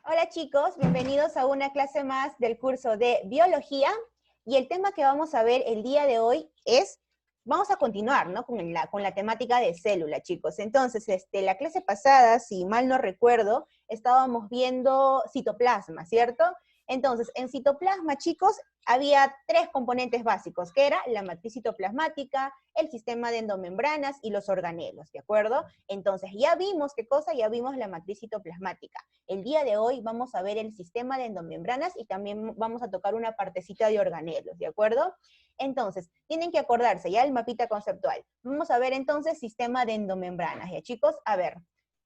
Hola chicos, bienvenidos a una clase más del curso de Biología y el tema que vamos a ver el día de hoy es, vamos a continuar, ¿no? con la temática de célula, chicos. Entonces, la clase pasada, si mal no recuerdo, estábamos viendo citoplasma, ¿cierto? Entonces, en citoplasma, chicos, había tres componentes básicos, que era la matriz citoplasmática, el sistema de endomembranas y los organelos, ¿de acuerdo? Entonces, ya vimos qué cosa, ya vimos la matriz citoplasmática. El día de hoy vamos a ver el sistema de endomembranas y también vamos a tocar una partecita de organelos, ¿de acuerdo? Entonces, tienen que acordarse ya el mapita conceptual. Vamos a ver entonces sistema de endomembranas, ¿ya chicos? A ver,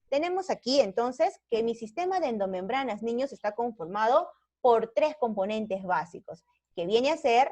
tenemos aquí entonces que mi sistema de endomembranas, niños, está conformado por tres componentes básicos, que viene a ser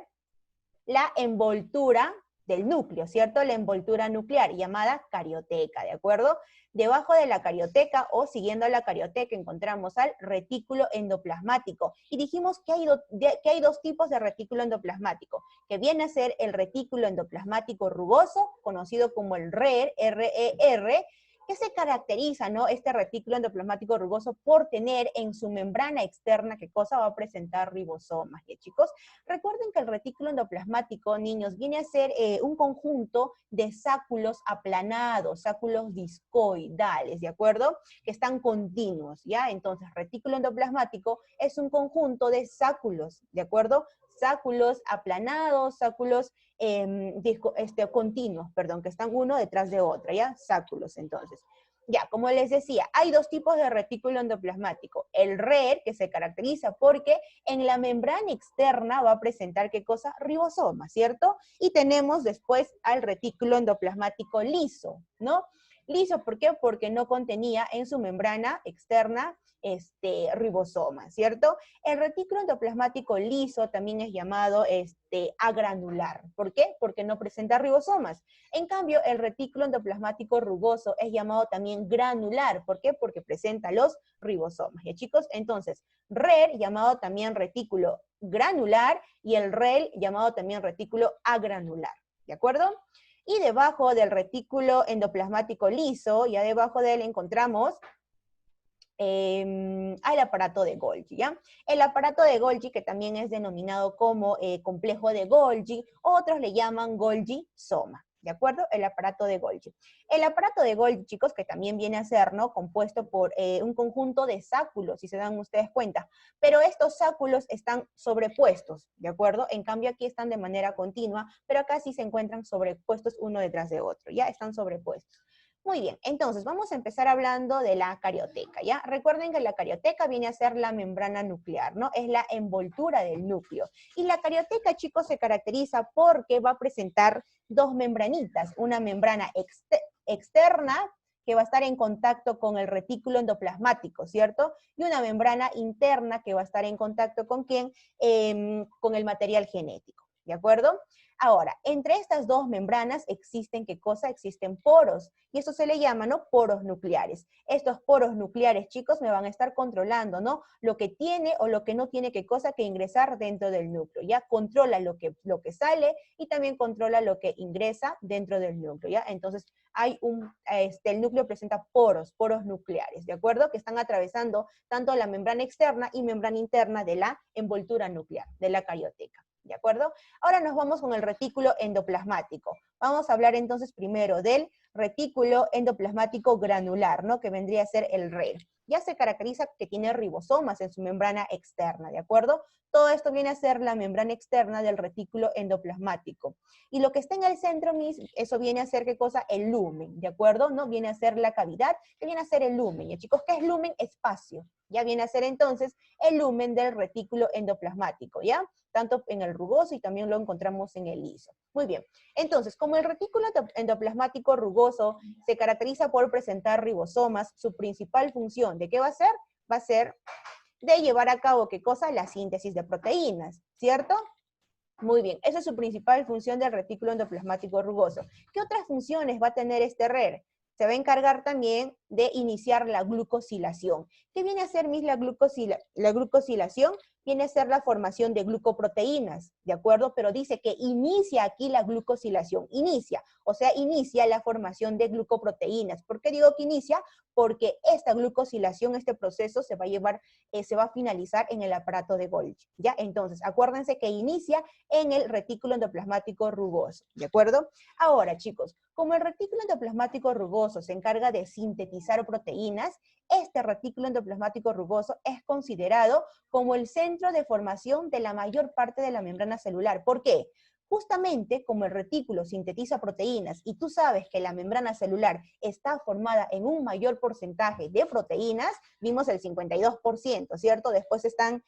la envoltura del núcleo, ¿cierto? La envoltura nuclear, llamada carioteca, ¿de acuerdo? Debajo de la carioteca o siguiendo la carioteca encontramos al retículo endoplasmático. Y dijimos que hay dos tipos de retículo endoplasmático, que viene a ser el retículo endoplasmático rugoso, conocido como el RER, R-E-R, que se caracteriza, ¿no? Este retículo endoplasmático rugoso por tener en su membrana externa, ¿qué cosa va a presentar? Ribosomas, ¿ya chicos? Recuerden que el retículo endoplasmático, niños, viene a ser un conjunto de sáculos aplanados, sáculos discoidales, ¿de acuerdo? Que están continuos, ¿ya? Entonces, retículo endoplasmático es un conjunto de sáculos, ¿de acuerdo? Sáculos aplanados, sáculos continuos, perdón, que están uno detrás de otro, ¿ya? Sáculos, entonces. Ya, como les decía, hay dos tipos de retículo endoplasmático. El RER, que se caracteriza porque en la membrana externa va a presentar, ¿qué cosa? Ribosomas, ¿cierto? Y tenemos después al retículo endoplasmático liso, ¿no? Liso, ¿por qué? Porque no contenía en su membrana externa ribosomas, ¿cierto? El retículo endoplasmático liso también es llamado agranular. ¿Por qué? Porque no presenta ribosomas. En cambio, el retículo endoplasmático rugoso es llamado también granular. ¿Por qué? Porque presenta los ribosomas. ¿Ya, chicos? Entonces, RER, llamado también retículo granular, y el REL, llamado también retículo agranular. ¿De acuerdo? Y debajo del retículo endoplasmático liso, ya debajo de él encontramos al aparato de Golgi, ¿ya? El aparato de Golgi, que también es denominado como complejo de Golgi, otros le llaman Golgi-soma, ¿de acuerdo? El aparato de Golgi. El aparato de Golgi, chicos, que también viene a ser, ¿no? Compuesto por un conjunto de sáculos, si se dan ustedes cuenta, pero estos sáculos están sobrepuestos, ¿de acuerdo? En cambio aquí están de manera continua, pero acá sí se encuentran sobrepuestos uno detrás de otro, ¿ya? Están sobrepuestos. Muy bien, entonces vamos a empezar hablando de la carioteca, ¿ya? Recuerden que la carioteca viene a ser la membrana nuclear, ¿no? Es la envoltura del núcleo. Y la carioteca, chicos, se caracteriza porque va a presentar dos membranitas, una membrana externa que va a estar en contacto con el retículo endoplasmático, ¿cierto? Y una membrana interna que va a estar en contacto con ¿quién? Con el material genético, ¿de acuerdo? Ahora, entre estas dos membranas existen, ¿qué cosa? Existen poros, y eso se le llama, ¿no? Poros nucleares. Estos poros nucleares, chicos, me van a estar controlando, ¿no? Lo que tiene o lo que no tiene, ¿qué cosa? Que ingresar dentro del núcleo, ¿ya? Controla lo que sale y también controla lo que ingresa dentro del núcleo, ¿ya? Entonces, el núcleo presenta poros nucleares, ¿de acuerdo? Que están atravesando tanto la membrana externa y membrana interna de la envoltura nuclear, de la carioteca. ¿De acuerdo? Ahora nos vamos con el retículo endoplasmático. Vamos a hablar entonces primero del retículo endoplasmático granular, ¿no? Que vendría a ser el RER. Ya se caracteriza que tiene ribosomas en su membrana externa, ¿de acuerdo? Todo esto viene a ser la membrana externa del retículo endoplasmático. Y lo que está en el centro, eso viene a ser, ¿qué cosa? El lumen, ¿de acuerdo? ¿No? Viene a ser la cavidad, que viene a ser el lumen. ¿Y chicos, qué es lumen? Espacio. Ya viene a ser entonces el lumen del retículo endoplasmático, ¿ya? Tanto en el rugoso y también lo encontramos en el liso. Muy bien, entonces, como el retículo endoplasmático rugoso se caracteriza por presentar ribosomas, su principal función, ¿de qué va a ser? Va a ser de llevar a cabo, ¿qué cosa? La síntesis de proteínas, ¿cierto? Muy bien, esa es su principal función del retículo endoplasmático rugoso. ¿Qué otras funciones va a tener este RER? Se va a encargar también de iniciar la glucosilación. ¿Qué viene a ser, Miss, la glucosilación? viene a ser la formación de glucoproteínas, ¿de acuerdo? Pero dice que inicia aquí la glucosilación, inicia la formación de glucoproteínas. ¿Por qué digo que inicia? Porque esta glucosilación, este proceso se va a llevar, se va a finalizar en el aparato de Golgi, ¿ya? Entonces, acuérdense que inicia en el retículo endoplasmático rugoso, ¿de acuerdo? Ahora, chicos, como el retículo endoplasmático rugoso se encarga de sintetizar proteínas, este retículo endoplasmático rugoso es considerado como el centro de formación de la mayor parte de la membrana celular. ¿Por qué? Justamente como el retículo sintetiza proteínas y tú sabes que la membrana celular está formada en un mayor porcentaje de proteínas, vimos el 52%, ¿cierto? Después están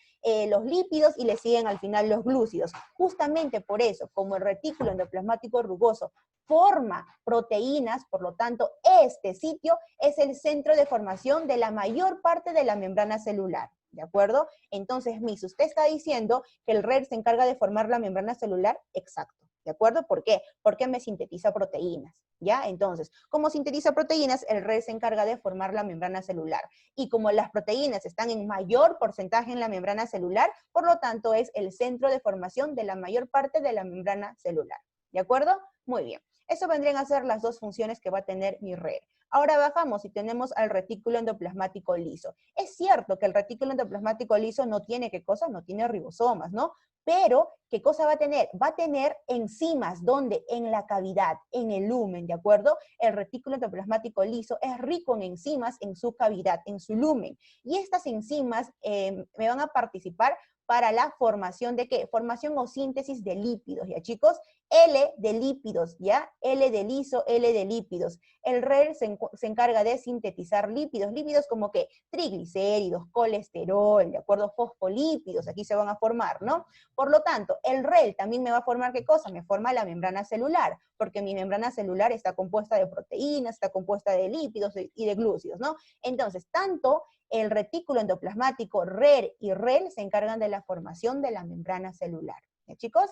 los lípidos y le siguen al final los glúcidos. Justamente por eso, como el retículo endoplasmático rugoso forma proteínas, por lo tanto, este sitio es el centro de formación de la mayor parte de la membrana celular. ¿De acuerdo? Entonces, Miss, usted está diciendo que el RER se encarga de formar la membrana celular. Exacto. ¿De acuerdo? ¿Por qué? Porque me sintetiza proteínas. ¿Ya? Entonces, como sintetiza proteínas, el RER se encarga de formar la membrana celular. Y como las proteínas están en mayor porcentaje en la membrana celular, por lo tanto, es el centro de formación de la mayor parte de la membrana celular. ¿De acuerdo? Muy bien. Eso vendrían a ser las dos funciones que va a tener mi RER. Ahora bajamos y tenemos al retículo endoplasmático liso. Es cierto que el retículo endoplasmático liso no tiene, ¿qué cosa? No tiene ribosomas, ¿no? Pero, ¿qué cosa va a tener? Va a tener enzimas, ¿dónde? En la cavidad, en el lumen, ¿de acuerdo? El retículo endoplasmático liso es rico en enzimas en su cavidad, en su lumen. Y estas enzimas me van a participar para la formación de ¿qué? Formación o síntesis de lípidos, ¿ya chicos? L de lípidos, ¿ya? L de liso, L de lípidos. El RER se encarga de sintetizar lípidos, lípidos como que triglicéridos, colesterol, ¿de acuerdo? Fosfolípidos, aquí se van a formar, ¿no? Por lo tanto, el REL también me va a formar ¿qué cosa? Me forma la membrana celular, porque mi membrana celular está compuesta de proteínas, está compuesta de lípidos y de glúcidos, ¿no? Entonces, tanto el retículo endoplasmático, RER y REL se encargan de la formación de la membrana celular. ¿Ya, chicos?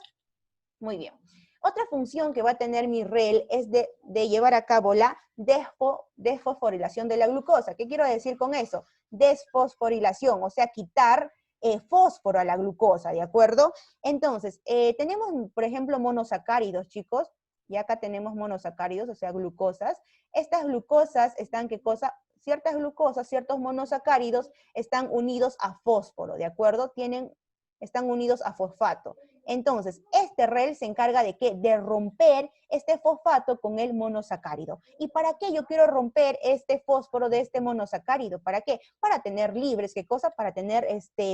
Muy bien. Otra función que va a tener mi REL es de llevar a cabo la desfosforilación de la glucosa. ¿Qué quiero decir con eso? Desfosforilación, o sea, quitar fósforo a la glucosa, ¿de acuerdo? Entonces, tenemos, por ejemplo, monosacáridos, chicos. Y acá tenemos monosacáridos, o sea, glucosas. Estas glucosas están, ¿qué cosa? Ciertas glucosas, ciertos monosacáridos están unidos a fósforo, ¿de acuerdo? Están unidos a fosfato. Entonces, este REL se encarga de ¿qué? De romper este fosfato con el monosacárido. ¿Y para qué yo quiero romper este fósforo de este monosacárido? ¿Para qué? Para tener libres, ¿qué cosa? Para tener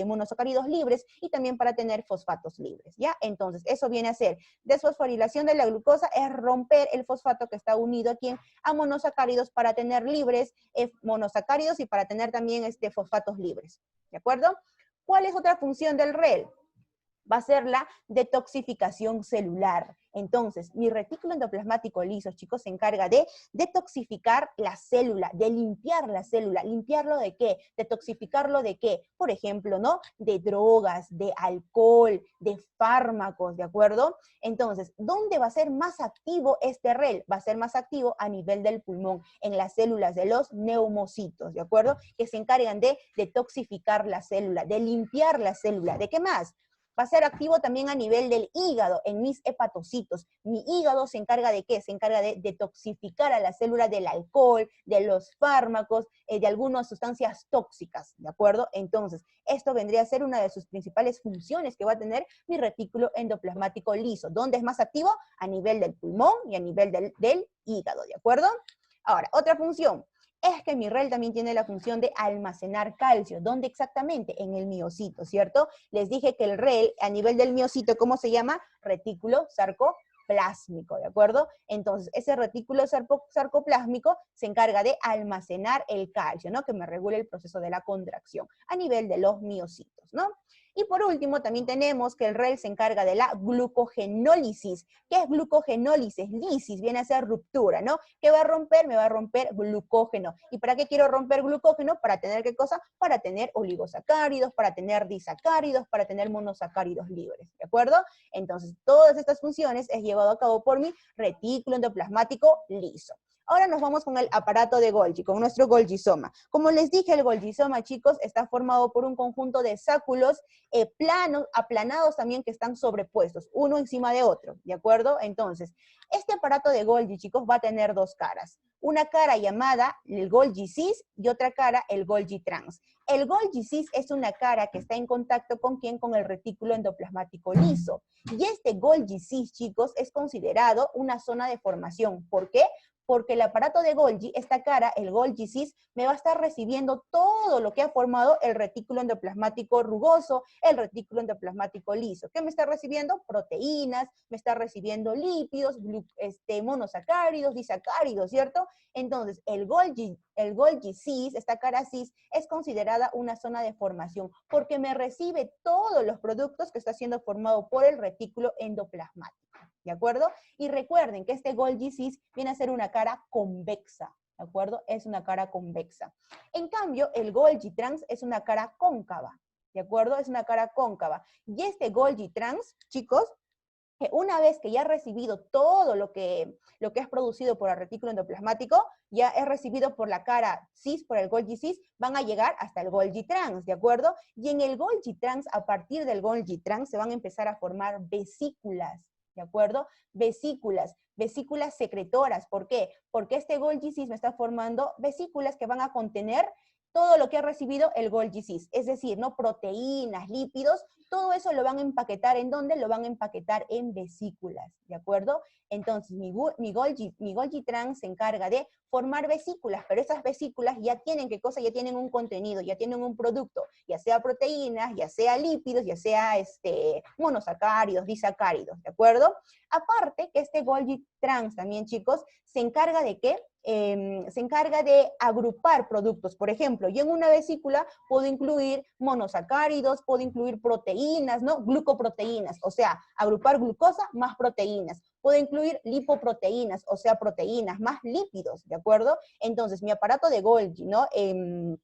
monosacáridos libres y también para tener fosfatos libres, ¿ya? Entonces, eso viene a ser desfosforilación de la glucosa, es romper el fosfato que está unido aquí a monosacáridos para tener libres monosacáridos y para tener también fosfatos libres, ¿de acuerdo? ¿Cuál es otra función del REL? Va a ser la detoxificación celular. Entonces, mi retículo endoplasmático liso, chicos, se encarga de detoxificar la célula, de limpiar la célula. ¿Limpiarlo de qué? Detoxificarlo de qué? Por ejemplo, ¿no? De drogas, de alcohol, de fármacos, ¿de acuerdo? Entonces, ¿dónde va a ser más activo este REL? Va a ser más activo a nivel del pulmón, en las células de los neumocitos, ¿de acuerdo? Que se encargan de detoxificar la célula, de limpiar la célula. ¿De qué más? Va a ser activo también a nivel del hígado, en mis hepatocitos. Mi hígado se encarga de ¿qué? Se encarga de detoxificar a la célula del alcohol, de los fármacos, de algunas sustancias tóxicas, ¿de acuerdo? Entonces, esto vendría a ser una de sus principales funciones que va a tener mi retículo endoplasmático liso. ¿Dónde es más activo? A nivel del pulmón y a nivel del hígado, ¿de acuerdo? Ahora, otra función es que mi REL también tiene la función de almacenar calcio. ¿Dónde exactamente? En el miocito, ¿cierto? Les dije que el REL, a nivel del miocito, ¿cómo se llama? Retículo sarcoplásmico, ¿de acuerdo? Entonces, ese retículo sarcoplásmico se encarga de almacenar el calcio, ¿no? Que me regula el proceso de la contracción a nivel de los miocitos, ¿no? Y por último, también tenemos que el REL se encarga de la glucogenólisis. ¿Qué es glucogenólisis? Lisis, viene a ser ruptura, ¿no? ¿Qué va a romper? Me va a romper glucógeno. ¿Y para qué quiero romper glucógeno? Para tener ¿qué cosa? Para tener oligosacáridos, para tener disacáridos, para tener monosacáridos libres, ¿de acuerdo? Entonces, todas estas funciones es llevado a cabo por mi retículo endoplasmático liso. Ahora nos vamos con el aparato de Golgi, con nuestro Golgi-soma. Como les dije, el Golgi-soma, chicos, está formado por un conjunto de sáculos planos, aplanados también, que están sobrepuestos, uno encima de otro, ¿de acuerdo? Entonces, este aparato de Golgi, chicos, va a tener dos caras. Una cara llamada el Golgi-cis y otra cara el Golgi-trans. El Golgi-cis es una cara que está en contacto con ¿quién? Con el retículo endoplasmático liso. Y este Golgi-cis, chicos, es considerado una zona de formación. ¿Por qué? Porque el aparato de Golgi, esta cara, el Golgi-cis, me va a estar recibiendo todo lo que ha formado el retículo endoplasmático rugoso, el retículo endoplasmático liso. ¿Qué me está recibiendo? Proteínas, me está recibiendo lípidos, monosacáridos, disacáridos, ¿cierto? Entonces, el Golgi-cis, esta cara cis, es considerada una zona de formación porque me recibe todos los productos que está siendo formado por el retículo endoplasmático. ¿De acuerdo? Y recuerden que este Golgi-cis viene a ser una cara convexa, ¿de acuerdo? Es una cara convexa. En cambio, el Golgi-trans es una cara cóncava, ¿de acuerdo? Es una cara cóncava. Y este Golgi-trans, chicos, que una vez que ya ha recibido todo lo que es producido por el retículo endoplasmático, ya es recibido por la cara cis, por el Golgi-cis, van a llegar hasta el Golgi-trans, ¿de acuerdo? Y en el Golgi-trans, a partir del Golgi-trans, se van a empezar a formar vesículas, ¿de acuerdo? Vesículas secretoras. ¿Por qué? Porque este Golgi-cis me está formando vesículas que van a contener todo lo que ha recibido el Golgi-cis, es decir, ¿no? Proteínas, lípidos, todo eso lo van a empaquetar ¿en dónde? Lo van a empaquetar en vesículas, ¿de acuerdo? Entonces, mi Golgi-trans se encarga de formar vesículas, pero esas vesículas ya tienen, ¿qué cosa? Ya tienen un contenido, ya tienen un producto, ya sea proteínas, ya sea lípidos, ya sea monosacáridos, disacáridos, ¿de acuerdo? Aparte que este Golgi-trans también, chicos, se encarga de ¿qué? Se encarga de agrupar productos. Por ejemplo, yo en una vesícula puedo incluir monosacáridos, puedo incluir proteínas, ¿no? Glucoproteínas, o sea, agrupar glucosa más proteínas. Puedo incluir lipoproteínas, o sea, proteínas más lípidos, ¿de acuerdo? Entonces, mi aparato de Golgi, ¿no? En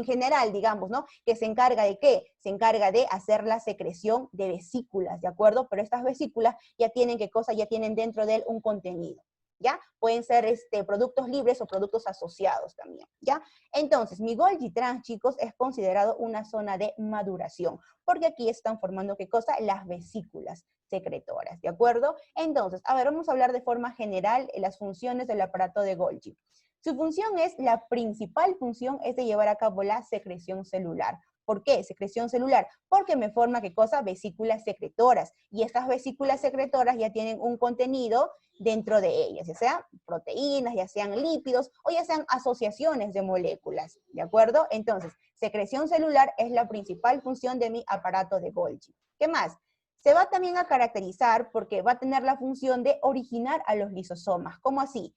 general, digamos, ¿no? Que se encarga de ¿qué? Se encarga de hacer la secreción de vesículas, ¿de acuerdo? Pero estas vesículas ya tienen, ¿qué cosa? Ya tienen dentro de él un contenido, ¿ya? Pueden ser productos libres o productos asociados también, ¿ya? Entonces, mi Golgi-trans, chicos, es considerado una zona de maduración, porque aquí están formando, ¿qué cosa? Las vesículas secretoras, ¿de acuerdo? Entonces, a ver, vamos a hablar de forma general las funciones del aparato de Golgi. Su función es, la principal función es de llevar a cabo la secreción celular. ¿Por qué? Secreción celular. Porque me forma, ¿qué cosa? Vesículas secretoras. Y estas vesículas secretoras ya tienen un contenido dentro de ellas, ya sean proteínas, ya sean lípidos, o ya sean asociaciones de moléculas, ¿de acuerdo? Entonces, secreción celular es la principal función de mi aparato de Golgi. ¿Qué más? Se va también a caracterizar porque va a tener la función de originar a los lisosomas. ¿Cómo así?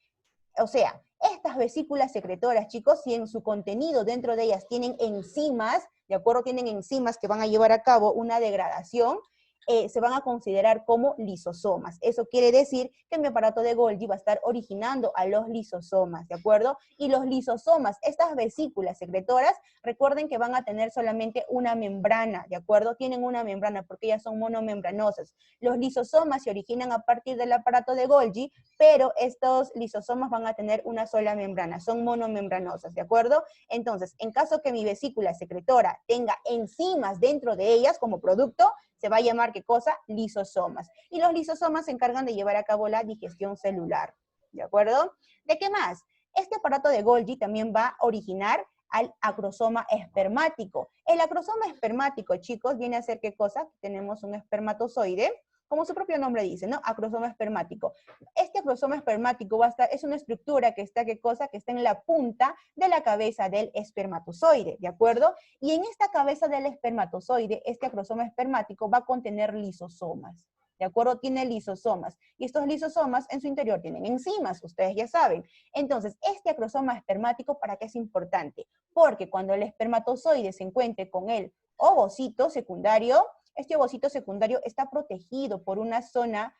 O sea, estas vesículas secretoras, chicos, si en su contenido dentro de ellas tienen enzimas, ¿de acuerdo? Tienen enzimas que van a llevar a cabo una degradación, se van a considerar como lisosomas. Eso quiere decir que mi aparato de Golgi va a estar originando a los lisosomas, ¿de acuerdo? Y los lisosomas, estas vesículas secretoras, recuerden que van a tener solamente una membrana, ¿de acuerdo? Tienen una membrana porque ellas son monomembranosas. Los lisosomas se originan a partir del aparato de Golgi, pero estos lisosomas van a tener una sola membrana, son monomembranosas, ¿de acuerdo? Entonces, en caso que mi vesícula secretora tenga enzimas dentro de ellas como producto, se va a llamar, ¿qué cosa? Lisosomas. Y los lisosomas se encargan de llevar a cabo la digestión celular, ¿de acuerdo? ¿De qué más? Este aparato de Golgi también va a originar al acrosoma espermático. El acrosoma espermático, chicos, viene a ser ¿qué cosa? Tenemos un espermatozoide, como su propio nombre dice, ¿no? Acrosoma espermático. Este acrosoma espermático va a estar, es una estructura que está, ¿qué cosa? Que está en la punta de la cabeza del espermatozoide, ¿de acuerdo? Y en esta cabeza del espermatozoide, este acrosoma espermático va a contener lisosomas, ¿de acuerdo? Tiene lisosomas. Y estos lisosomas en su interior tienen enzimas, ustedes ya saben. Entonces, este acrosoma espermático, ¿para qué es importante? Porque cuando el espermatozoide se encuentre con el ovocito secundario, este ovocito secundario está protegido por una zona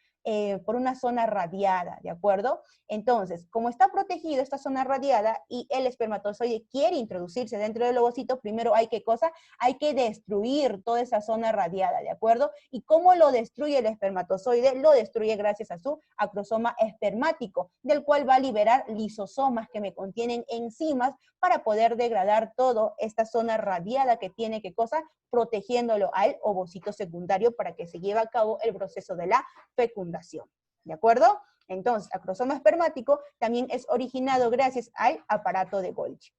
por una zona radiada, ¿de acuerdo? Entonces, como está protegido esta zona radiada y el espermatozoide quiere introducirse dentro del ovocito, primero hay que cosa, hay que destruir toda esa zona radiada, ¿de acuerdo? ¿Y cómo lo destruye el espermatozoide? Lo destruye gracias a su acrosoma espermático, del cual va a liberar lisosomas que me contienen enzimas para poder degradar toda esta zona radiada que tiene, ¿qué cosa? Protegiéndolo al ovocito secundario para que se lleve a cabo el proceso de la fecundación, ¿de acuerdo? Entonces, acrosoma espermático también es originado gracias al aparato de Golgi.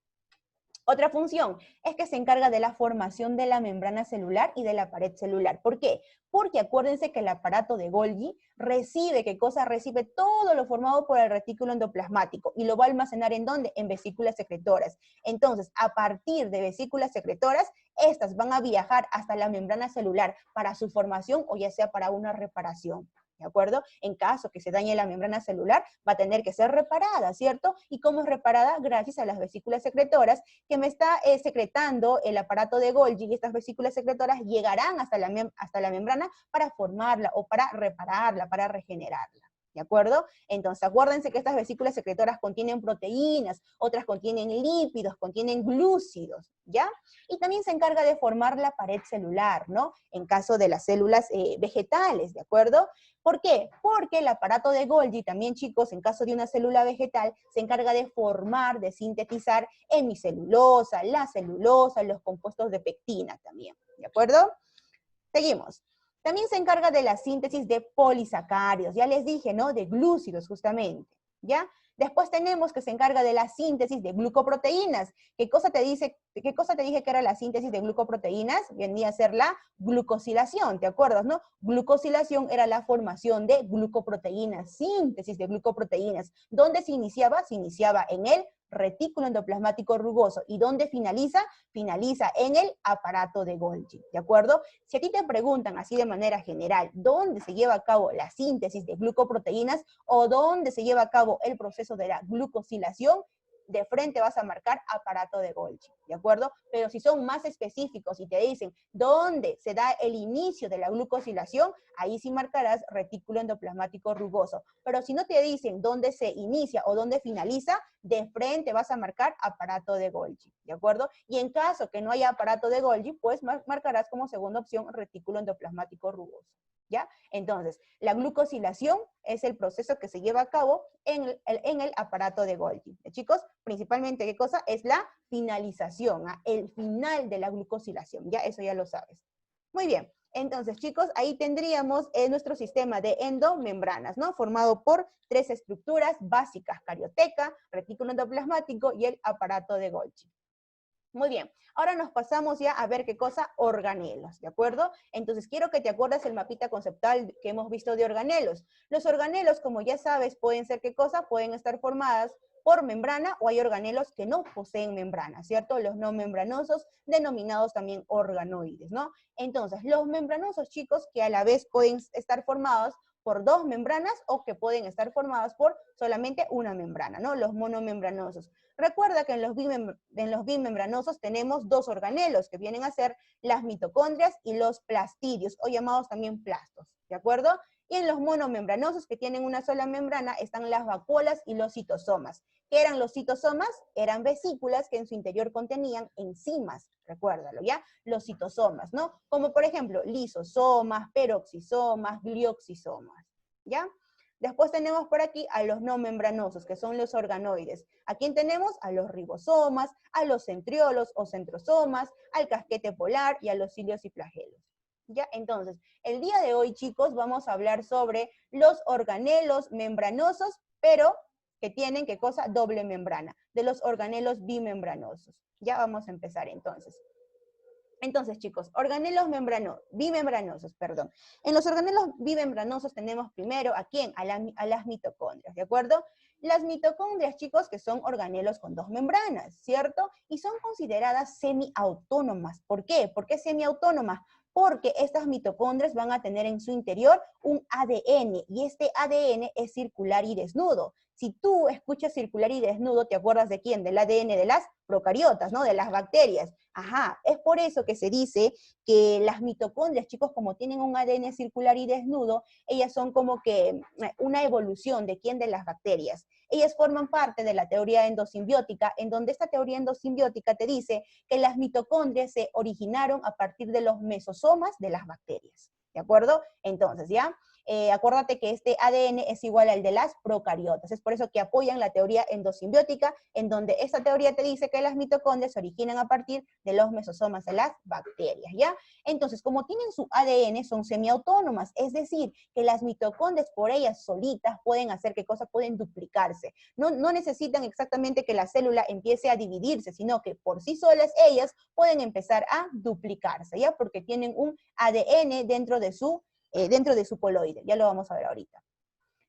Otra función es que se encarga de la formación de la membrana celular y de la pared celular. ¿Por qué? Porque acuérdense que el aparato de Golgi recibe, ¿qué cosa? Recibe todo lo formado por el retículo endoplasmático y lo va a almacenar ¿en dónde? En vesículas secretoras. Entonces, a partir de vesículas secretoras, estas van a viajar hasta la membrana celular para su formación o ya sea para una reparación. ¿De acuerdo? En caso que se dañe la membrana celular, va a tener que ser reparada, ¿cierto? ¿Y cómo es reparada? Gracias a las vesículas secretoras que me está secretando el aparato de Golgi, y estas vesículas secretoras llegarán hasta la membrana para formarla o para repararla, para regenerarla. ¿De acuerdo? Entonces, acuérdense que estas vesículas secretoras contienen proteínas, otras contienen lípidos, contienen glúcidos, ¿ya? Y también se encarga de formar la pared celular, ¿no? En caso de las células vegetales, ¿de acuerdo? ¿Por qué? Porque el aparato de Golgi también, chicos, en caso de una célula vegetal, se encarga de formar, de sintetizar hemicelulosa, la celulosa, los compuestos de pectina también, ¿de acuerdo? Seguimos. También se encarga de la síntesis de polisacáridos, ya les dije, ¿no? De glúcidos, justamente, ¿ya? Después tenemos que se encarga de la síntesis de glucoproteínas. ¿Qué cosa te dije que era la síntesis de glucoproteínas? Venía a ser la glucosilación, ¿te acuerdas, no? Glucosilación era la formación de glucoproteínas, síntesis de glucoproteínas. ¿Dónde se iniciaba? Se iniciaba en el retículo endoplasmático rugoso. ¿Y dónde finaliza? Finaliza en el aparato de Golgi, ¿de acuerdo? Si a ti te preguntan así de manera general, ¿dónde se lleva a cabo la síntesis de glucoproteínas o dónde se lleva a cabo el proceso de la glucosilación? De frente vas a marcar aparato de Golgi, ¿de acuerdo? Pero si son más específicos y te dicen dónde se da el inicio de la glucosilación, ahí sí marcarás retículo endoplasmático rugoso. Pero si no te dicen dónde se inicia o dónde finaliza, de frente vas a marcar aparato de Golgi, ¿de acuerdo? Y en caso que no haya aparato de Golgi, pues marcarás como segunda opción retículo endoplasmático rugoso, ¿ya? Entonces, la glucosilación es el proceso que se lleva a cabo en el aparato de Golgi. Chicos, principalmente, ¿qué cosa? Es la finalización, el final de la glucosilación, ¿ya? Eso ya lo sabes. Muy bien, entonces, chicos, ahí tendríamos nuestro sistema de endomembranas, ¿no? Formado por 3 estructuras básicas: carioteca, retículo endoplasmático y el aparato de Golgi. Muy bien, ahora nos pasamos ya a ver qué cosa, organelos, ¿de acuerdo? Entonces quiero que te acuerdes el mapita conceptual que hemos visto de organelos. Los organelos, como ya sabes, pueden ser qué cosa, pueden estar formadas por membrana o hay organelos que no poseen membrana, ¿cierto? Los no membranosos, denominados también organoides, ¿no? Entonces, los membranosos, chicos, que a la vez pueden estar formados por 2 membranas o que pueden estar formadas por solamente una membrana, ¿no? Los monomembranosos. Recuerda que en los bimembranosos tenemos 2 organelos que vienen a ser las mitocondrias y los plastidios, o llamados también plastos, ¿de acuerdo? Y en los monomembranosos que tienen una sola membrana están las vacuolas y los citosomas. ¿Qué eran los citosomas? Eran vesículas que en su interior contenían enzimas, recuérdalo, ¿ya? Los citosomas, ¿no? Como por ejemplo, lisosomas, peroxisomas, glioxisomas, ¿ya? Después tenemos por aquí a los no membranosos, que son los organoides. ¿A quién tenemos? A los ribosomas, a los centriolos o centrosomas, al casquete polar y a los cilios y flagelos. ¿Ya? Entonces, el día de hoy, chicos, vamos a hablar sobre los organelos membranosos, pero que tienen, ¿qué cosa? Doble membrana, de los organelos bimembranosos. Ya vamos a empezar entonces. Entonces, chicos, organelos bimembranosos, perdón. En los organelos bimembranosos tenemos primero, ¿a quién? A las mitocondrias, ¿de acuerdo? Las mitocondrias, chicos, que son organelos con 2 membranas, ¿cierto? Y son consideradas semiautónomas. ¿Por qué? ¿Por qué semiautónomas? Porque estas mitocondrias van a tener en su interior un ADN, y este ADN es circular y desnudo. Si tú escuchas circular y desnudo, ¿te acuerdas de quién? Del ADN de las procariotas, ¿no? De las bacterias. Ajá, es por eso que se dice que las mitocondrias, chicos, como tienen un ADN circular y desnudo, ellas son como que una evolución de quién, de las bacterias. Ellas forman parte de la teoría endosimbiótica, en donde esta teoría endosimbiótica te dice que las mitocondrias se originaron a partir de los mesosomas de las bacterias. ¿De acuerdo? Entonces, ¿ya? Acuérdate que este ADN es igual al de las procariotas. Es por eso que apoyan la teoría endosimbiótica, en donde esta teoría te dice que las mitocondrias se originan a partir de los mesosomas de las bacterias, ¿ya? Entonces, como tienen su ADN, son semiautónomas, es decir, que las mitocondrias por ellas solitas pueden hacer qué cosa, pueden duplicarse. No necesitan exactamente que la célula empiece a dividirse, sino que por sí solas ellas pueden empezar a duplicarse, ¿ya? Porque tienen un ADN dentro de su coloide. Ya lo vamos a ver ahorita.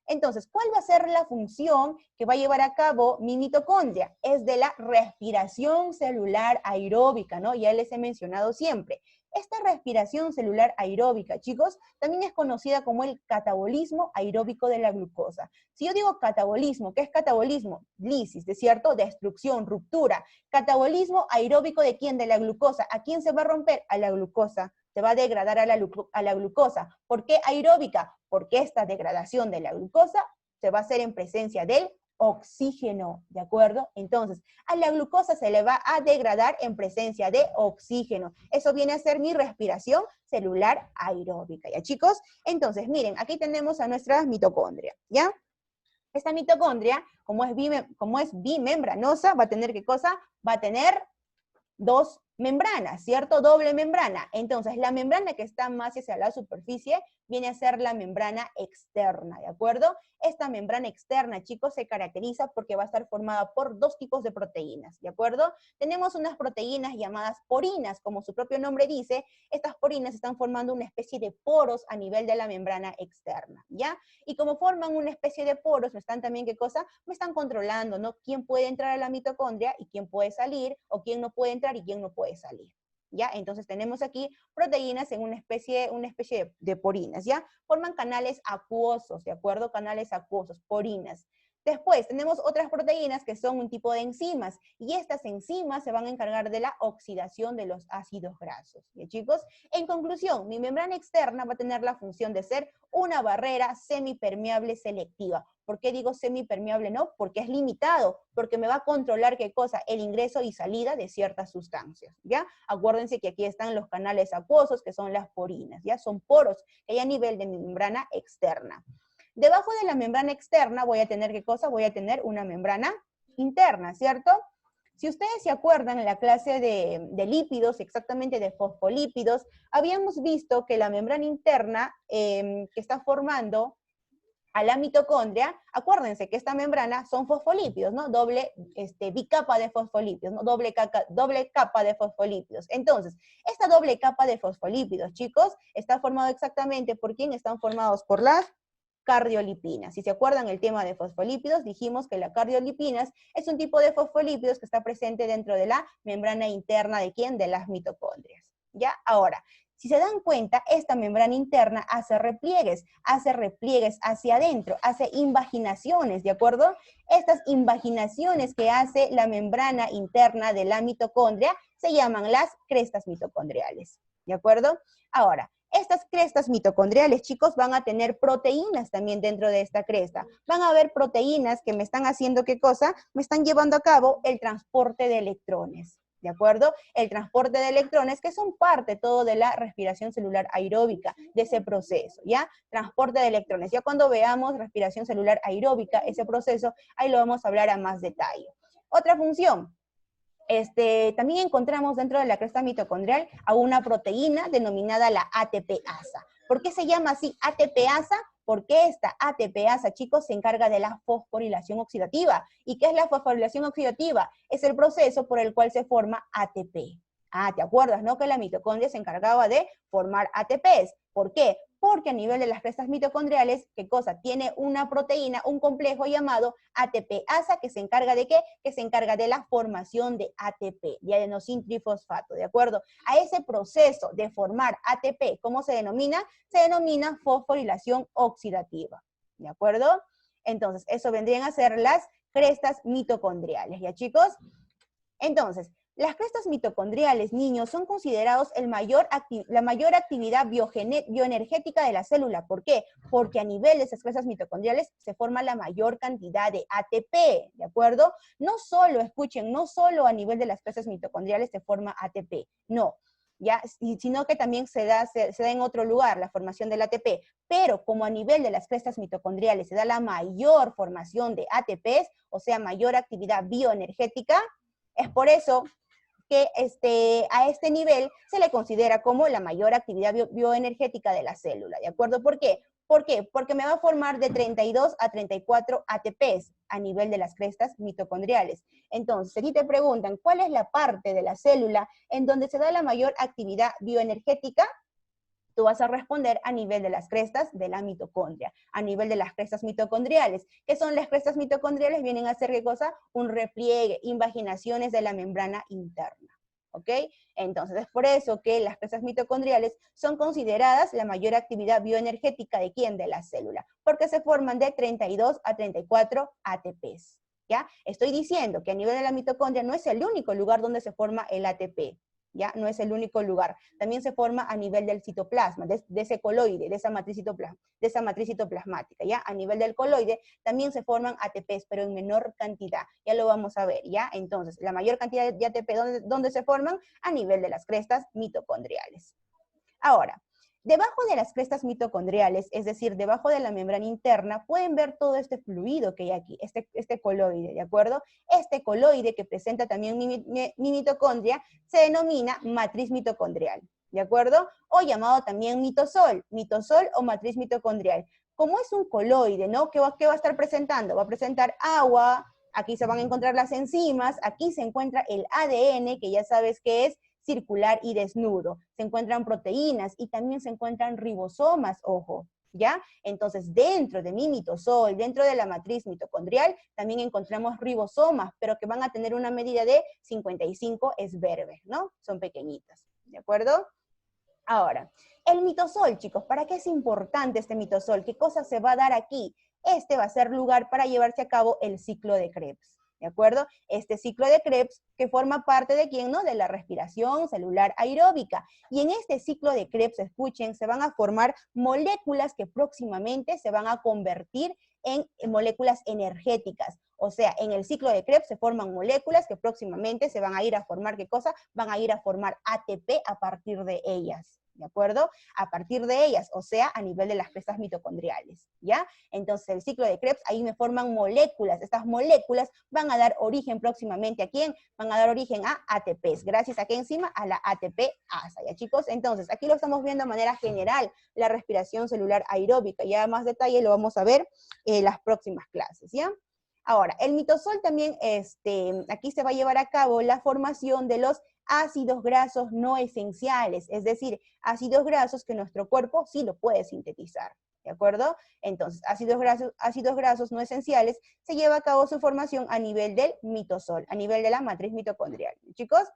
Entonces, ¿cuál va a ser la función que va a llevar a cabo mi mitocondria? Es de la respiración celular aeróbica, ¿no? Ya les he mencionado siempre. Esta respiración celular aeróbica, chicos, también es conocida como el catabolismo aeróbico de la glucosa. Si yo digo catabolismo, ¿qué es catabolismo? Lisis, ¿de cierto? Destrucción, ruptura. Catabolismo aeróbico ¿de quién? De la glucosa. ¿A quién se va a romper? A la glucosa. Se va a degradar a la glucosa. ¿Por qué aeróbica? Porque esta degradación de la glucosa se va a hacer en presencia del oxígeno, ¿de acuerdo? Entonces, a la glucosa se le va a degradar en presencia de oxígeno. Eso viene a ser mi respiración celular aeróbica, ¿ya, chicos? Entonces, miren, aquí tenemos a nuestra mitocondria, ¿ya? Esta mitocondria, como es bimembranosa, va a tener, ¿qué cosa? Va a tener dos membranas, ¿cierto? Doble membrana. Entonces, la membrana que está más hacia la superficie viene a ser la membrana externa, ¿de acuerdo? Esta membrana externa, chicos, se caracteriza porque va a estar formada por dos tipos de proteínas, ¿de acuerdo? Tenemos unas proteínas llamadas porinas, como su propio nombre dice, estas porinas están formando una especie de poros a nivel de la membrana externa, ¿ya? Y como forman una especie de poros, me están también, ¿qué cosa? Me están controlando, ¿no? Quién puede entrar a la mitocondria y quién puede salir, o quién no puede entrar y quién no puede salir. ¿Ya? Entonces tenemos aquí proteínas en una especie de porinas, ¿ya? Forman canales acuosos, ¿de acuerdo? Canales acuosos, porinas. Después tenemos otras proteínas que son un tipo de enzimas, y estas enzimas se van a encargar de la oxidación de los ácidos grasos, ¿ya, chicos? En conclusión, mi membrana externa va a tener la función de ser una barrera semipermeable selectiva. ¿Por qué digo semipermeable? No, porque es limitado, porque me va a controlar, ¿qué cosa? El ingreso y salida de ciertas sustancias, ¿ya? Acuérdense que aquí están los canales acuosos, que son las porinas, ¿ya? Son poros que hay a nivel de mi membrana externa. Debajo de la membrana externa voy a tener, ¿qué cosa? Voy a tener una membrana interna, ¿cierto? Si ustedes se acuerdan en la clase de lípidos, exactamente de fosfolípidos, habíamos visto que la membrana interna que está formando a la mitocondria, acuérdense que esta membrana son fosfolípidos, ¿no? Bicapa de fosfolípidos, ¿no? Doble capa de fosfolípidos. Entonces, esta doble capa de fosfolípidos, chicos, está formado exactamente por quién. Están formados por las cardiolipinas. Si se acuerdan el tema de fosfolípidos, dijimos que las cardiolipinas es un tipo de fosfolípidos que está presente dentro de la membrana interna ¿de quién? De las mitocondrias. ¿Ya? Ahora, si se dan cuenta, esta membrana interna hace repliegues hacia adentro, hace invaginaciones, ¿de acuerdo? Estas invaginaciones que hace la membrana interna de la mitocondria se llaman las crestas mitocondriales, ¿de acuerdo? Ahora, estas crestas mitocondriales, chicos, van a tener proteínas también dentro de esta cresta. Van a haber proteínas que me están haciendo, ¿qué cosa? Me están llevando a cabo el transporte de electrones. ¿De acuerdo? El transporte de electrones, que son parte todo de la respiración celular aeróbica, de ese proceso, ¿ya? Transporte de electrones. Ya cuando veamos respiración celular aeróbica, ese proceso, ahí lo vamos a hablar a más detalle. Otra función. También encontramos dentro de la cresta mitocondrial a una proteína denominada la ATPasa. ¿Por qué se llama así ATPasa? Porque esta ATPasa, chicos, se encarga de la fosforilación oxidativa. ¿Y qué es la fosforilación oxidativa? Es el proceso por el cual se forma ATP. Ah, ¿te acuerdas, no? Que la mitocondria se encargaba de formar ATPs. ¿Por qué? Porque a nivel de las crestas mitocondriales, ¿qué cosa? Tiene una proteína, un complejo llamado ATPasa, que se encarga ¿de qué? Que se encarga de la formación de ATP, de adenosin trifosfato, ¿de acuerdo? A ese proceso de formar ATP, ¿cómo se denomina? Se denomina fosforilación oxidativa, ¿de acuerdo? Entonces, eso vendrían a ser las crestas mitocondriales, ¿ya chicos? Entonces, las crestas mitocondriales, niños, son considerados la mayor actividad bioenergética de la célula. ¿Por qué? Porque a nivel de esas crestas mitocondriales se forma la mayor cantidad de ATP, ¿de acuerdo? No solo, escuchen, no solo a nivel de las crestas mitocondriales se forma ATP, no, ¿ya? Sino que también se da en otro lugar la formación del ATP, pero como a nivel de las crestas mitocondriales se da la mayor formación de ATPs, o sea, mayor actividad bioenergética, es por eso que a este nivel se le considera como la mayor actividad bioenergética de la célula, ¿de acuerdo? ¿Por qué? ¿Por qué? Porque me va a formar de 32 a 34 ATPs a nivel de las crestas mitocondriales. Entonces, si te preguntan cuál es la parte de la célula en donde se da la mayor actividad bioenergética, tú vas a responder a nivel de las crestas de la mitocondria, a nivel de las crestas mitocondriales. ¿Qué son las crestas mitocondriales? Vienen a ser, ¿qué cosa? Un repliegue, invaginaciones de la membrana interna, ¿ok? Entonces, es por eso que las crestas mitocondriales son consideradas la mayor actividad bioenergética ¿de quién? De la célula, porque se forman de 32 a 34 ATPs, ¿ya? Estoy diciendo que a nivel de la mitocondria no es el único lugar donde se forma el ATP, ¿ya? No es el único lugar. También se forma a nivel del citoplasma, de ese coloide, de esa matriz citoplasmática, ¿ya? A nivel del coloide también se forman ATPs, pero en menor cantidad. Ya lo vamos a ver, ¿ya? Entonces, la mayor cantidad de ATP, ¿dónde se forman? A nivel de las crestas mitocondriales. Ahora, debajo de las crestas mitocondriales, es decir, debajo de la membrana interna, pueden ver todo este fluido que hay aquí, este coloide, ¿de acuerdo? Este coloide que presenta también mi mitocondria se denomina matriz mitocondrial, ¿de acuerdo? O llamado también mitosol o matriz mitocondrial. Como es un coloide, ¿no? ¿Qué va a estar presentando? Va a presentar agua, aquí se van a encontrar las enzimas, aquí se encuentra el ADN, que ya sabes que es circular y desnudo. Se encuentran proteínas y también se encuentran ribosomas, ojo, ¿ya? Entonces, dentro de mi mitosol, dentro de la matriz mitocondrial, también encontramos ribosomas, pero que van a tener una medida de 55 esberves, ¿no? Son pequeñitas, ¿de acuerdo? Ahora, el mitosol, chicos, ¿para qué es importante este mitosol? ¿Qué cosa se va a dar aquí? Este va a ser lugar para llevarse a cabo el ciclo de Krebs, ¿de acuerdo? Este ciclo de Krebs que forma parte de ¿quién, no? De la respiración celular aeróbica. Y en este ciclo de Krebs, escuchen, se van a formar moléculas que próximamente se van a convertir en moléculas energéticas. O sea, en el ciclo de Krebs se forman moléculas que próximamente se van a ir a formar, ¿qué cosa? Van a ir a formar ATP a partir de ellas, ¿de acuerdo? A partir de ellas, o sea, a nivel de las crestas mitocondriales, ¿ya? Entonces, el ciclo de Krebs, ahí me forman moléculas. Estas moléculas van a dar origen próximamente ¿a quién? Van a dar origen a ATPs. Gracias a qué enzima? A la ATP-asa, ¿ya chicos? Entonces, aquí lo estamos viendo de manera general, la respiración celular aeróbica. Ya más detalle lo vamos a ver en las próximas clases, ¿ya? Ahora, el mitosol también, aquí se va a llevar a cabo la formación de los ácidos grasos no esenciales, es decir, ácidos grasos que nuestro cuerpo sí lo puede sintetizar, ¿de acuerdo? Entonces, ácidos grasos no esenciales, se lleva a cabo su formación a nivel del mitosol, a nivel de la matriz mitocondrial. ¿Chicos?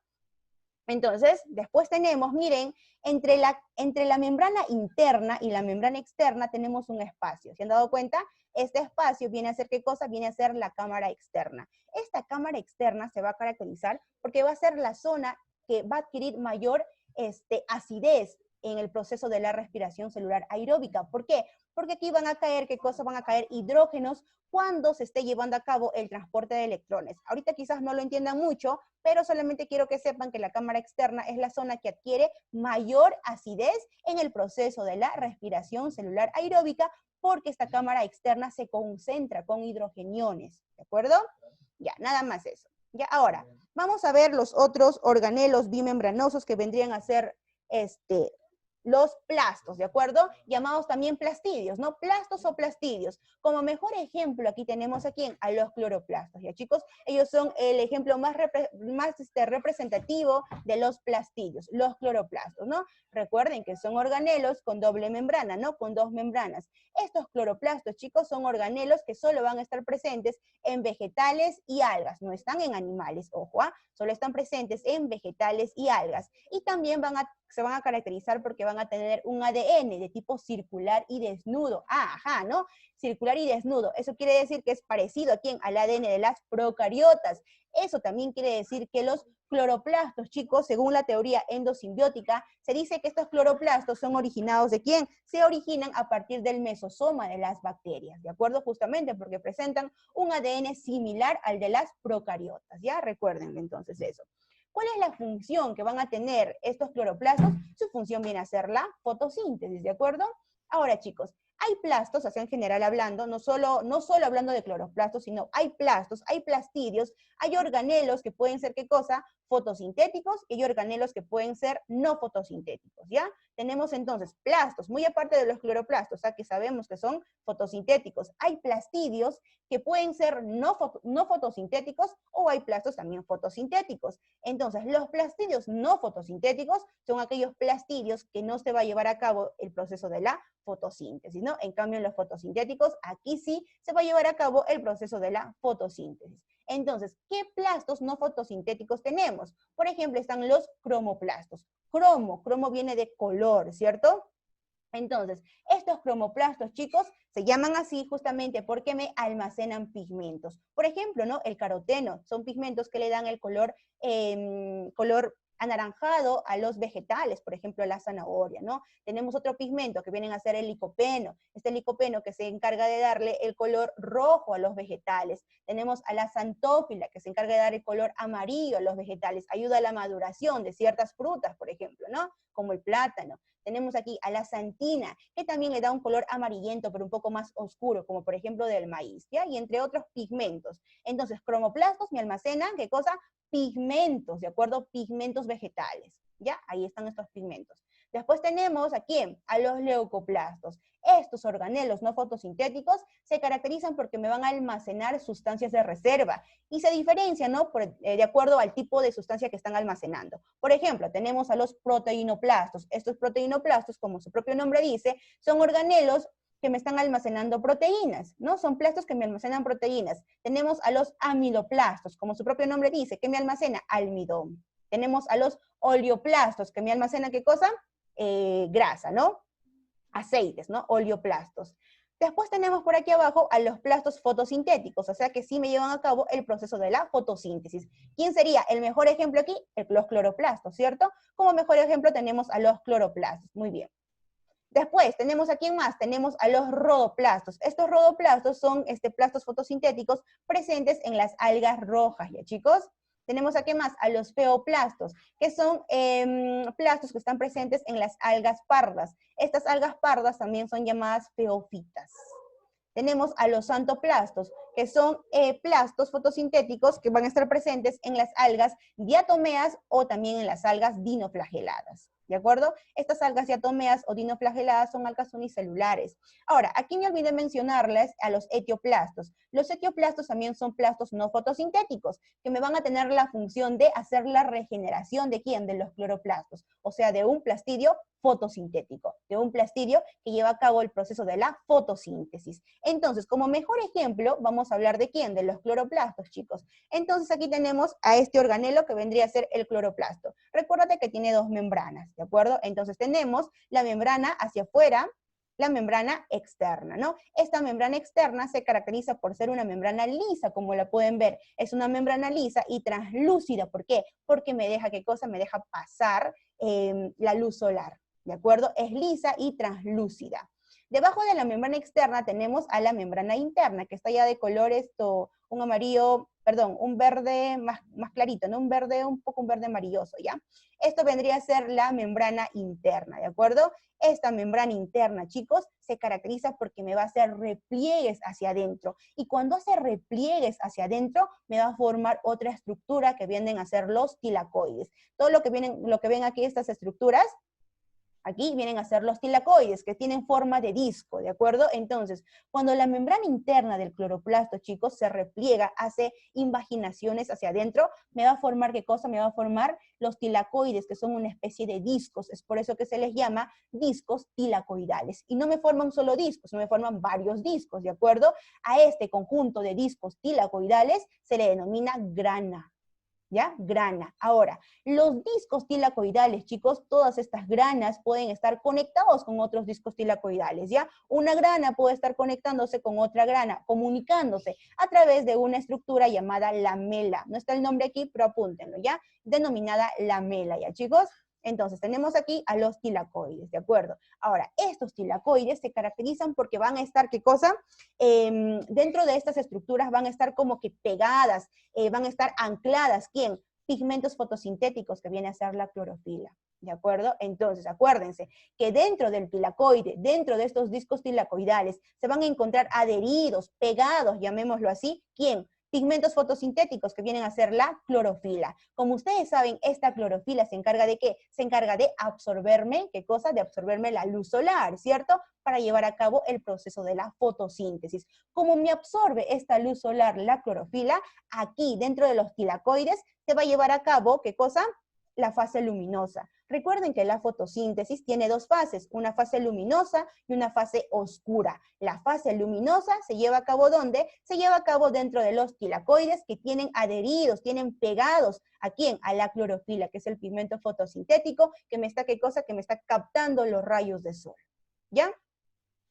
Entonces, después tenemos, miren, entre la membrana interna y la membrana externa tenemos un espacio. ¿Se han dado cuenta? Este espacio viene a ser, ¿qué cosa? Viene a ser la cámara externa. Esta cámara externa se va a caracterizar porque va a ser la zona que va a adquirir mayor acidez en el proceso de la respiración celular aeróbica. ¿Por qué? Porque aquí van a caer, ¿qué cosa? Van a caer hidrógenos cuando se esté llevando a cabo el transporte de electrones. Ahorita quizás no lo entiendan mucho, pero solamente quiero que sepan que la cámara externa es la zona que adquiere mayor acidez en el proceso de la respiración celular aeróbica, porque esta cámara externa se concentra con hidrogeniones, ¿de acuerdo? Ya, nada más eso. Ya, ahora, vamos a ver los otros organelos bimembranosos que vendrían a ser los plastos, ¿de acuerdo? Llamados también plastidios, ¿no? Plastos o plastidios. Como mejor ejemplo, aquí tenemos a quién, a los cloroplastos, ¿ya chicos? Ellos son el ejemplo más representativo de los plastidios, los cloroplastos, ¿no? Recuerden que son organelos con doble membrana, ¿no? Con dos membranas. Estos cloroplastos, chicos, son organelos que solo van a estar presentes en vegetales y algas, no están en animales, ojo, solo están presentes en vegetales y algas. Y también se van a caracterizar porque van a tener un ADN de tipo circular y desnudo. Ah, ajá, ¿no? Circular y desnudo. Eso quiere decir que es parecido a quién? Al ADN de las procariotas. Eso también quiere decir que los cloroplastos, chicos, según la teoría endosimbiótica, se dice que estos cloroplastos son originados ¿de quién? Se originan a partir del mesosoma de las bacterias, ¿de acuerdo? Justamente porque presentan un ADN similar al de las procariotas, ¿ya? Recuerden entonces eso. ¿Cuál es la función que van a tener estos cloroplastos? Su función viene a ser la fotosíntesis, ¿de acuerdo? Ahora, chicos, hay plastos, así en general hablando, no solo hablando de cloroplastos, sino hay plastos, hay plastidios, hay organelos que pueden ser, ¿qué cosa? Fotosintéticos, y hay organelos que pueden ser no fotosintéticos, ¿ya? Tenemos entonces plastos, muy aparte de los cloroplastos, que sabemos que son fotosintéticos. Hay plastidios que pueden ser no fotosintéticos, o hay plastos también fotosintéticos. Entonces, los plastidios no fotosintéticos son aquellos plastidios que no se va a llevar a cabo el proceso de la fotosíntesis, ¿no? En cambio, en los fotosintéticos, aquí sí se va a llevar a cabo el proceso de la fotosíntesis. Entonces, ¿qué plastos no fotosintéticos tenemos? Por ejemplo, están los cromoplastos. Cromo viene de color, ¿cierto? Entonces, estos cromoplastos, chicos, se llaman así justamente porque me almacenan pigmentos. Por ejemplo, ¿no? El caroteno, son pigmentos que le dan el color anaranjado a los vegetales, por ejemplo, la zanahoria, ¿no? Tenemos otro pigmento que vienen a ser el licopeno, este licopeno que se encarga de darle el color rojo a los vegetales. Tenemos a la xantófila, que se encarga de dar el color amarillo a los vegetales, ayuda a la maduración de ciertas frutas, por ejemplo, ¿no? Como el plátano. Tenemos aquí a la xantina, que también le da un color amarillento, pero un poco más oscuro, como por ejemplo del maíz, ¿ya? Y entre otros pigmentos. Entonces, cromoplastos me almacenan, ¿qué cosa? Pigmentos, ¿de acuerdo? Pigmentos vegetales, ¿ya? Ahí están estos pigmentos. Después tenemos, ¿a quién? A los leucoplastos. Estos organelos no fotosintéticos se caracterizan porque me van a almacenar sustancias de reserva y se diferencian, ¿no? De acuerdo al tipo de sustancia que están almacenando. Por ejemplo, tenemos a los proteinoplastos. Estos proteinoplastos, como su propio nombre dice, son organelos que me están almacenando proteínas, ¿no? Son plastos que me almacenan proteínas. Tenemos a los amiloplastos, como su propio nombre dice, que me almacena almidón. Tenemos a los oleoplastos, que me almacenan, ¿qué cosa? Grasa, ¿no? Aceites, ¿no? Oleoplastos. Después tenemos por aquí abajo a los plastos fotosintéticos, o sea que sí me llevan a cabo el proceso de la fotosíntesis. ¿Quién sería el mejor ejemplo aquí? Los cloroplastos, ¿cierto? Como mejor ejemplo tenemos a los cloroplastos. Muy bien. Después, tenemos a quién más, tenemos a los rodoplastos. Estos rodoplastos son plastos fotosintéticos presentes en las algas rojas, ¿ya chicos? Tenemos a qué más, a los feoplastos, que son plastos que están presentes en las algas pardas. Estas algas pardas también son llamadas feofitas. Tenemos a los xantoplastos, que son plastos fotosintéticos que van a estar presentes en las algas diatomeas o también en las algas dinoflageladas. ¿De acuerdo? Estas algas diatomeas o dinoflageladas son algas unicelulares. Ahora, aquí me olvidé mencionarles a los etioplastos. Los etioplastos también son plastos no fotosintéticos, que me van a tener la función de hacer la regeneración ¿de quién? De los cloroplastos, o sea, de un plastidio fotosintético, de un plastidio que lleva a cabo el proceso de la fotosíntesis. Entonces, como mejor ejemplo, vamos a hablar ¿de quién? De los cloroplastos, chicos. Entonces, aquí tenemos a este organelo que vendría a ser el cloroplasto. Recuérdate que tiene dos membranas, ¿de acuerdo? Entonces, tenemos la membrana hacia afuera, la membrana externa, ¿no? Esta membrana externa se caracteriza por ser una membrana lisa, como la pueden ver. Es una membrana lisa y translúcida. ¿Por qué? Porque me deja, ¿qué cosa? Me deja pasar la luz solar, ¿de acuerdo? Es lisa y translúcida. Debajo de la membrana externa tenemos a la membrana interna, que está ya de color un amarillo, perdón, un verde más clarito, ¿no? Un verde, un verde amarilloso, ¿ya? Esto vendría a ser la membrana interna, ¿de acuerdo? Esta membrana interna, chicos, se caracteriza porque me va a hacer repliegues hacia adentro. Y cuando hace repliegues hacia adentro, me va a formar otra estructura que vienen a ser los tilacoides. Todo lo que ven aquí, estas estructuras, aquí vienen a ser los tilacoides, que tienen forma de disco, ¿de acuerdo? Entonces, cuando la membrana interna del cloroplasto, chicos, se repliega, hace invaginaciones hacia adentro, me va a formar, ¿qué cosa? Me va a formar los tilacoides, que son una especie de discos. Es por eso que se les llama discos tilacoidales. Y no me forman un solo disco, sino me forman varios discos, ¿de acuerdo? A este conjunto de discos tilacoidales se le denomina grana. ¿ya? Grana. Ahora, los discos tilacoidales, chicos, todas estas granas pueden estar conectados con otros discos tilacoidales, ¿ya? Una grana puede estar conectándose con otra grana, comunicándose a través de una estructura llamada lamela. No está el nombre aquí, pero apúntenlo, ¿ya? Denominada lamela, ¿ya, chicos? Entonces, tenemos aquí a los tilacoides, ¿de acuerdo? Ahora, estos tilacoides se caracterizan porque van a estar, ¿qué cosa? Dentro de estas estructuras van a estar como que pegadas, van a estar ancladas, ¿quién? Pigmentos fotosintéticos, que viene a ser la clorofila, ¿de acuerdo? Entonces, acuérdense que dentro del tilacoide, dentro de estos discos tilacoidales, se van a encontrar adheridos, pegados, llamémoslo así, ¿quién? Pigmentos fotosintéticos, que vienen a ser la clorofila. Como ustedes saben, esta clorofila se encarga de ¿qué? Se encarga de absorberme, ¿qué cosa? De absorberme la luz solar, ¿cierto? Para llevar a cabo el proceso de la fotosíntesis. Como me absorbe esta luz solar, la clorofila, aquí dentro de los tilacoides se va a llevar a cabo, ¿qué cosa? La fase luminosa. Recuerden que la fotosíntesis tiene dos fases, una fase luminosa y una fase oscura. La fase luminosa se lleva a cabo ¿dónde? Se lleva a cabo dentro de los tilacoides que tienen adheridos, tienen pegados, ¿a quién? A la clorofila, que es el pigmento fotosintético que me está, ¿qué cosa? Que me está captando los rayos del sol. ¿Ya?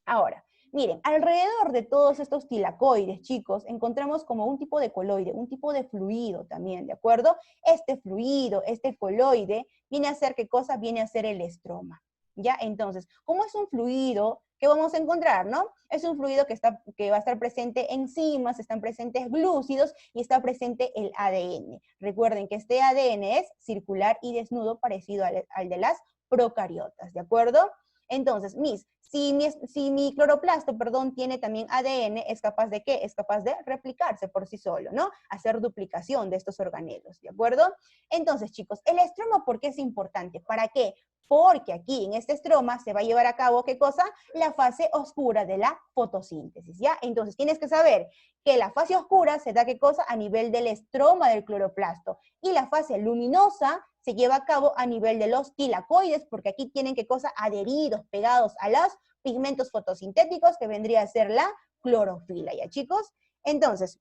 Ahora, miren, alrededor de todos estos tilacoides, chicos, encontramos como un tipo de coloide, un tipo de fluido también, ¿de acuerdo? Este fluido, este coloide, viene a ser, ¿qué cosa? Viene a ser el estroma, ¿ya? Entonces, como es un fluido, ¿qué vamos a encontrar, no? Es un fluido que va a estar presente enzimas, están presentes glúcidos y está presente el ADN. Recuerden que este ADN es circular y desnudo, parecido al de las procariotas, ¿de acuerdo? Entonces, si mi cloroplasto, perdón, tiene también ADN, ¿es capaz de qué? Es capaz de replicarse por sí solo, ¿no? Hacer duplicación de estos organelos, ¿de acuerdo? Entonces, chicos, el estroma, ¿por qué es importante? ¿Para qué? Porque aquí en este estroma se va a llevar a cabo, ¿qué cosa? La fase oscura de la fotosíntesis, ¿ya? Entonces, tienes que saber que la fase oscura se da, ¿qué cosa? A nivel del estroma del cloroplasto. Y la fase luminosa se lleva a cabo a nivel de los tilacoides, porque aquí tienen, ¿qué cosa? Adheridos, pegados a los pigmentos fotosintéticos, que vendría a ser la clorofila, ¿ya, chicos? Entonces,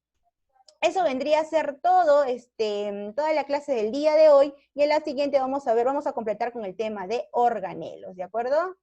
eso vendría a ser todo, toda la clase del día de hoy, y en la siguiente vamos a completar con el tema de organelos, ¿de acuerdo?